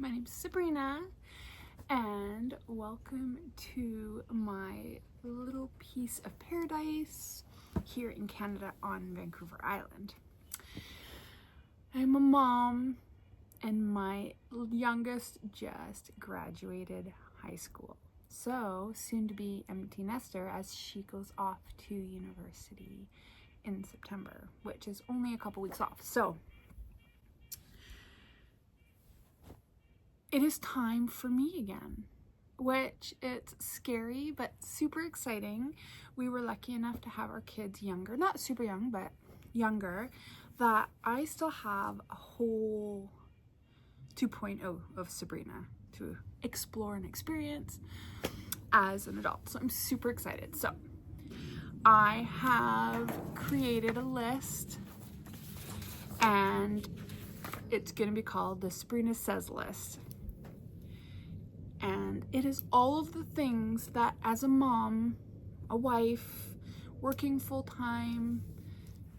my name's Sabrina, and welcome to my little piece of paradise here in Canada on Vancouver Island. I'm a mom, and my youngest just graduated high school, so soon to be empty nester as she goes off to university in September, which is only a couple weeks off. So it is time for me again, which it's scary but super exciting. We were lucky enough to have our kids younger, not super young, but younger, that I still have a whole 2.0 of Sabrina to explore and experience as an adult. So I'm super excited. So I have created a list, and it's going to be called the Sabrina Says List. And it is all of the things that as a mom, a wife, working full-time,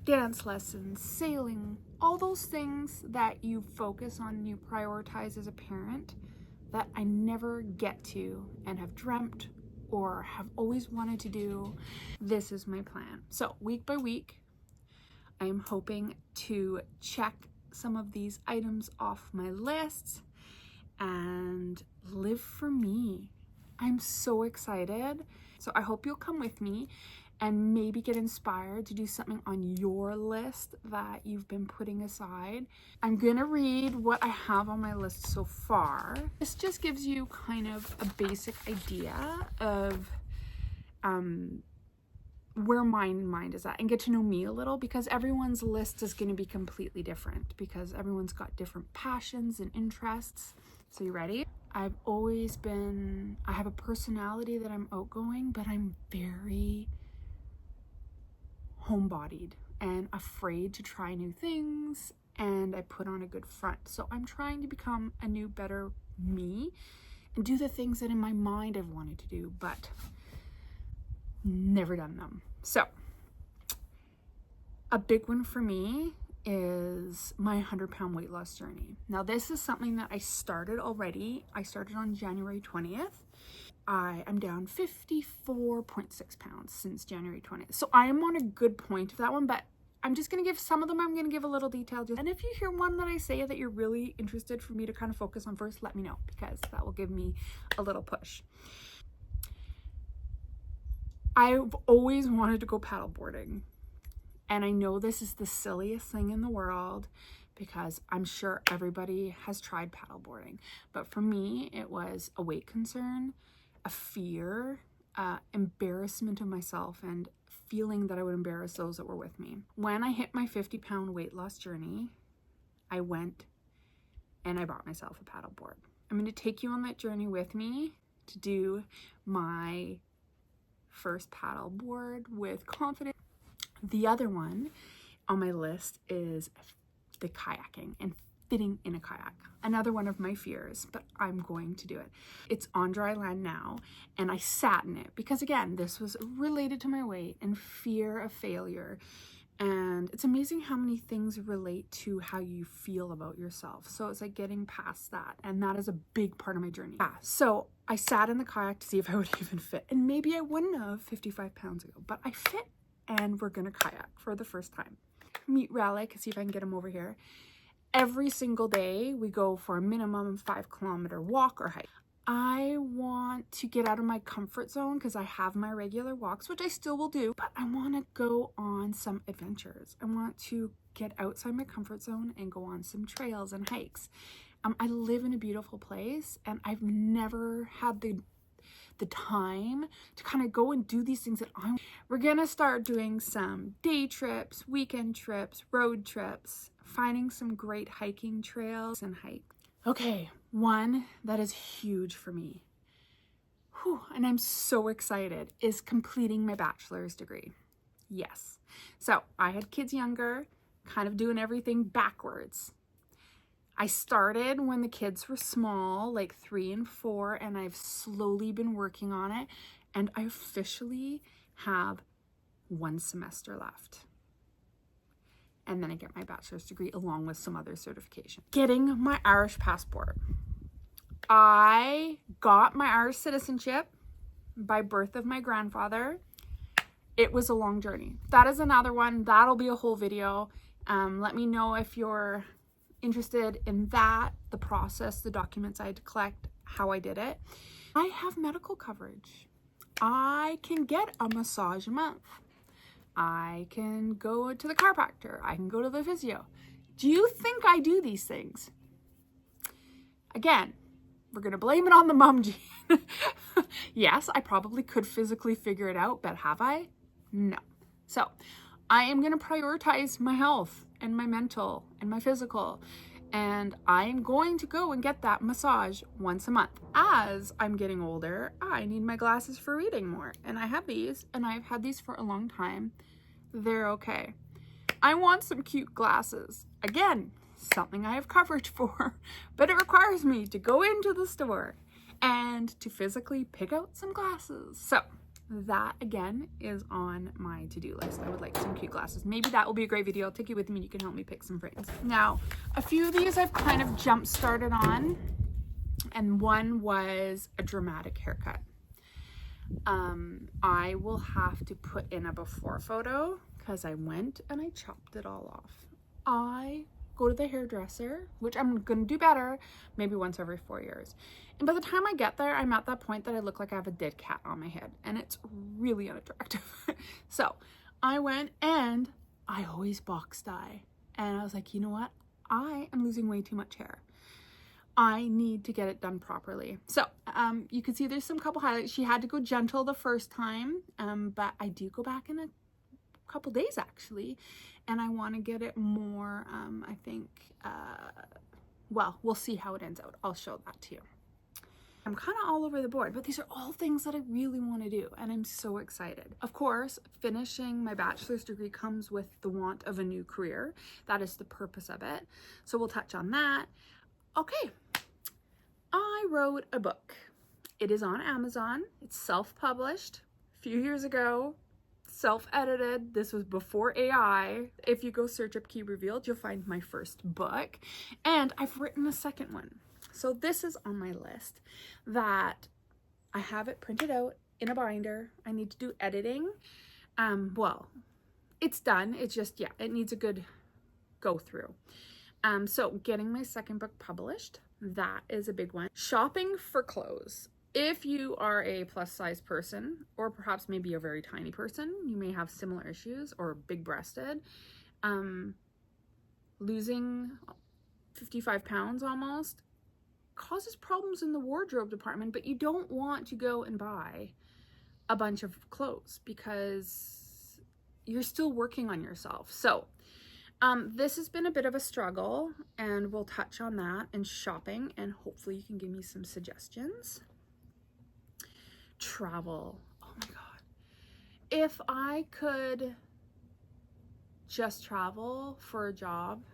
dance lessons, sailing, all those things that you focus on and you prioritize as a parent that I never get to and have dreamt or have always wanted to do. This is my plan. So week by week, I am hoping to check some of these items off my list and live for me. I'm so excited. So I hope you'll come with me and maybe get inspired to do something on your list that you've been putting aside. I'm gonna read what I have on my list so far. This just gives you kind of a basic idea of where my mind is at, and get to know me a little, because everyone's list is going to be completely different because everyone's got different passions and interests. So you ready? I have a personality that I'm outgoing, but I'm very homebodied and afraid to try new things, and I put on a good front. So I'm trying to become a new, better me and do the things that in my mind I've wanted to do, but never done them. So a big one for me is my 100-pound weight loss journey. Now this is something that I started already. I started on January 20th. I am down 54.6 pounds since January 20th. So I am on a good point of that one, but I'm just going to give some of them, I'm going to give a little detail. And if you hear one that I say that you're really interested for me to kind of focus on first, let me know, because that will give me a little push. I've always wanted to go paddleboarding, and I know this is the silliest thing in the world because I'm sure everybody has tried paddleboarding, but for me it was a weight concern, a fear, embarrassment of myself, and feeling that I would embarrass those that were with me. When I hit my 50-pound weight loss journey, I went and I bought myself a paddleboard. I'm going to take you on that journey with me to do my first paddleboard with confidence. The other one on my list is the kayaking and fitting in a kayak. Another one of my fears, but I'm going to do it. It's on dry land now, and I sat in it because, again, this was related to my weight and fear of failure. And it's amazing how many things relate to how you feel about yourself. So it's like getting past that. And that is a big part of my journey. Yeah, so I sat in the kayak to see if I would even fit. And maybe I wouldn't have 55 pounds ago, but I fit, and we're gonna kayak for the first time. Meet Rellik, see if I can get him over here. Every single day we go for a minimum 5-kilometer walk or hike. I want to get out of my comfort zone because I have my regular walks, which I still will do, but I want to go on some adventures. I want to get outside my comfort zone and go on some trails and hikes. I live in a beautiful place, and I've never had the time to kind of go and do these things that we're gonna start doing some day trips, weekend trips, road trips, finding some great hiking trails and hikes. Okay, one that is huge for me, and I'm so excited, is completing my bachelor's degree. Yes. So I had kids younger, kind of doing everything backwards. I started when the kids were small, like 3 and 4, and I've slowly been working on it, and I officially have 1 semester left. And then I get my bachelor's degree along with some other certification. Getting my Irish passport. I got my Irish citizenship by birth of my grandfather. It was a long journey. That is another one. That'll be a whole video. Let me know if you're interested in that, the process, the documents I had to collect, how I did it. I have medical coverage. I can get a massage a month. I can go to the chiropractor. I can go to the physio. Do you think I do these things? Again, we're going to blame it on the mom gene. Yes, I probably could physically figure it out, but have I? No. So I am going to prioritize my health and my mental and my physical. And I'm going to go and get that massage once a month. As I'm getting older, I need my glasses for reading more. And I have these, and I've had these for a long time. They're okay. I want some cute glasses. Again, something I have coverage for, but it requires me to go into the store and to physically pick out some glasses. So that again is on my to-do list. I would like some cute glasses. Maybe that will be a great video. I'll take you with me and you can help me pick some frames. Now, a few of these I've kind of jump started on, and one was a dramatic haircut. I will have to put in a before photo because I went and I chopped it all off. I go to the hairdresser, which I'm gonna do better, maybe once every 4 years. And by the time I get there, I'm at that point that I look like I have a dead cat on my head, and it's really unattractive. So I went and I always box dye. And I was like, you know what? I am losing way too much hair. I need to get it done properly. So you can see there's some couple highlights. She had to go gentle the first time, but I do go back in a couple days actually, and I want to get it more, I think, well, we'll see how it ends out. I'll show that to you. I'm kind of all over the board, but these are all things that I really want to do, and I'm so excited. Of course, finishing my bachelor's degree comes with the want of a new career. That is the purpose of it. So we'll touch on that. Okay, I wrote a book. It is on Amazon. It's self-published a few years ago. Self-edited. This was before AI. If you go search up Key Revealed, you'll find my first book, and I've written a second one. So this is on my list that I have it printed out in a binder. I need to do editing. Well, it's done. It's just, yeah, it needs a good go through. So getting my second book published, that is a big one. Shopping for clothes. If you are a plus size person, or perhaps maybe a very tiny person, you may have similar issues, or big breasted. Losing 55 pounds almost causes problems in the wardrobe department, but you don't want to go and buy a bunch of clothes because you're still working on yourself. So this has been a bit of a struggle, and we'll touch on that and shopping, and hopefully you can give me some suggestions. Travel. Oh my God. If I could just travel for a job,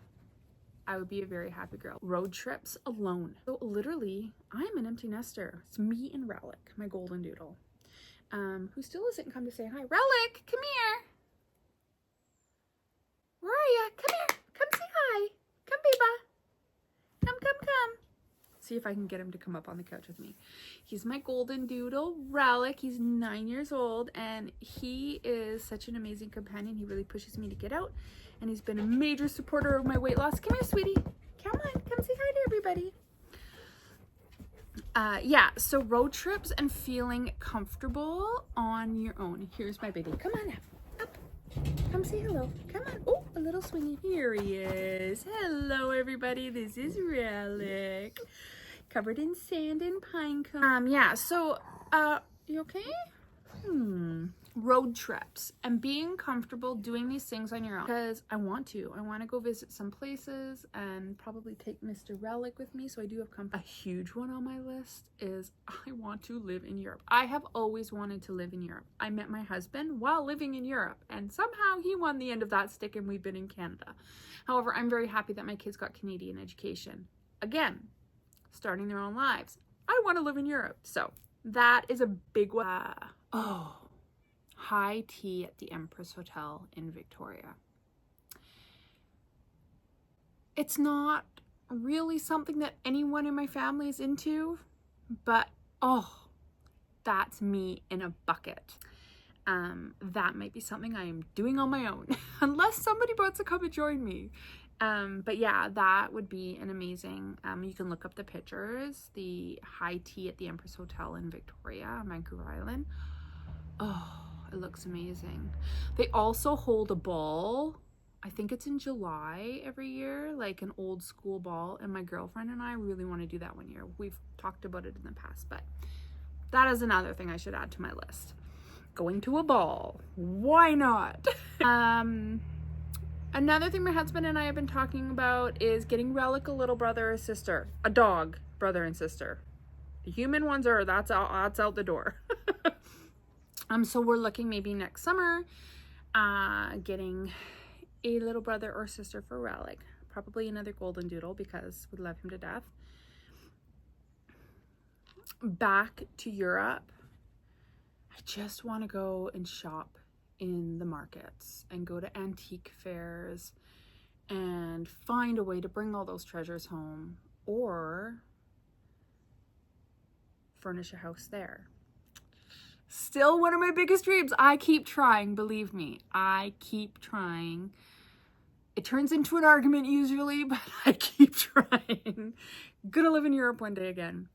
I would be a very happy girl. Road trips alone. So literally, I'm an empty nester. It's me and Rellik, my golden doodle, who still hasn't come to say hi. Rellik, come here. Where are you? Come here. Come say hi. Come, Biba. Come, come, come. See if I can get him to come up on the couch with me. He's my golden doodle, Rellik. He's 9 years old, and he is such an amazing companion. He really pushes me to get out, and he's been a major supporter of my weight loss. Come here, sweetie. Come on, come say hi to everybody. Yeah, so road trips and feeling comfortable on your own. Here's my baby. Come on up. Come say hello. Come on. Oh, a little swingy. Here he is. Hello, everybody. This is Rellik. Covered in sand and pine cone. Yeah, so, you okay? Road trips and being comfortable doing these things on your own, because I want to go visit some places and probably take Mr. Rellik with me, so I do have company. A huge one on my list is I want to live in Europe. I have always wanted to live in Europe. I met my husband while living in Europe, and somehow he won the end of that stick and we've been in Canada. However, I'm very happy that my kids got Canadian education. Again, starting their own lives. I want to live in Europe. So that is a big one. High tea at the Empress Hotel in Victoria. It's not really something that anyone in my family is into, but oh, that's me in a bucket. That might be something I am doing on my own unless somebody wants to come and join me. But yeah, that would be an amazing, you can look up the pictures, the high tea at the Empress Hotel in Victoria, Vancouver Island. Oh, it looks amazing. They also hold a ball, I think it's in July every year, like an old school ball, and my girlfriend and I really want to do that one year. We've talked about it in the past, but that is another thing I should add to my list. Going to a ball. Why not? Another thing my husband and I have been talking about is getting Rellik a little brother or sister. A dog brother and sister. The human ones are, that's out the door. So we're looking maybe next summer, getting a little brother or sister for Rellik. Probably another golden doodle because we love him to death. Back to Europe. I just want to go and shop in the markets and go to antique fairs and find a way to bring all those treasures home or furnish a house there. Still one of my biggest dreams. I keep trying, believe me. I keep trying. It turns into an argument usually, but I keep trying. Gonna live in Europe one day again.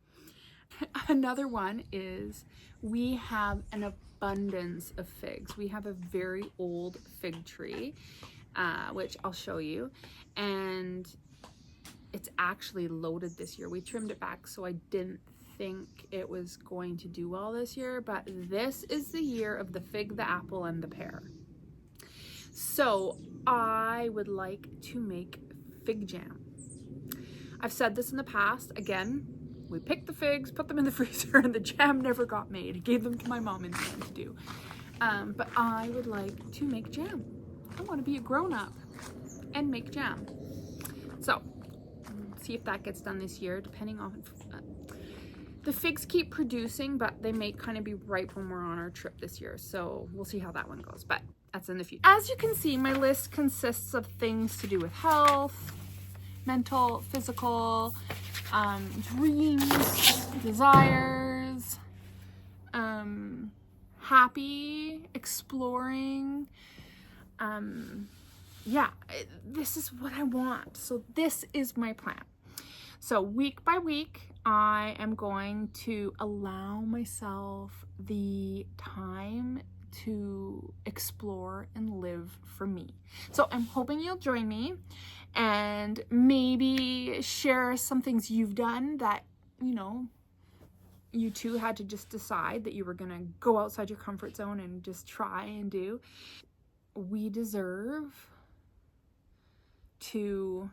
Another one is we have an abundance of figs. We have a very old fig tree, which I'll show you, and it's actually loaded this year. We trimmed it back, so I didn't think it was going to do well this year, but this is the year of the fig, the apple, and the pear. So I would like to make fig jam. I've said this in the past. Again, we picked the figs, put them in the freezer, and the jam never got made. I gave them to my mom instead to do. But I would like to make jam. I want to be a grown-up and make jam. So, see if that gets done this year, depending on... the figs keep producing, but they may kind of be ripe when we're on our trip this year. So, we'll see how that one goes. But that's in the future. As you can see, my list consists of things to do with health, mental, physical, dreams, desires, happy, exploring. Yeah, this is what I want. So this is my plan. So week by week, I am going to allow myself the time to explore and live for me. So I'm hoping you'll join me and maybe share some things you've done that, you know, you too had to just decide that you were gonna go outside your comfort zone and just try and do. We deserve to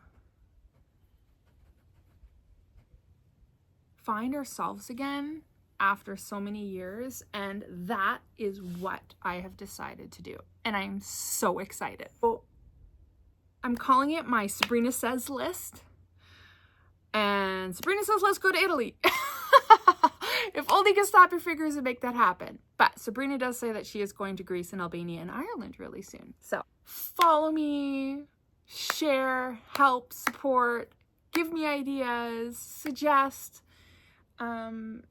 find ourselves again after so many years, and that is what I have decided to do, and I'm so excited. So I'm calling it my Sabrina Says List, and Sabrina Says Let's go to Italy. If only you can stop your fingers and make that happen. But Sabrina does say that she is going to Greece and Albania and Ireland really soon. So follow me, share, help, support, give me ideas, suggest.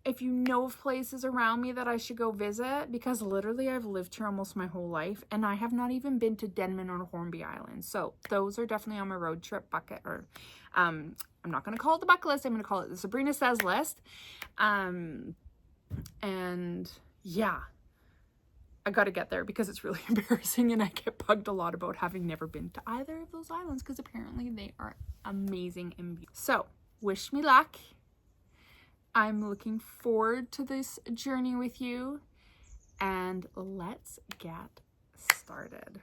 If you know of places around me that I should go visit, because literally I've lived here almost my whole life and I have not even been to Denman or Hornby Island. So those are definitely on my road trip bucket, or I'm not going to call it the bucket list. I'm going to call it the Sabrina Says List. And yeah, I got to get there because it's really embarrassing and I get bugged a lot about having never been to either of those islands because apparently they are amazing and beautiful. So wish me luck. I'm looking forward to this journey with you, and let's get started.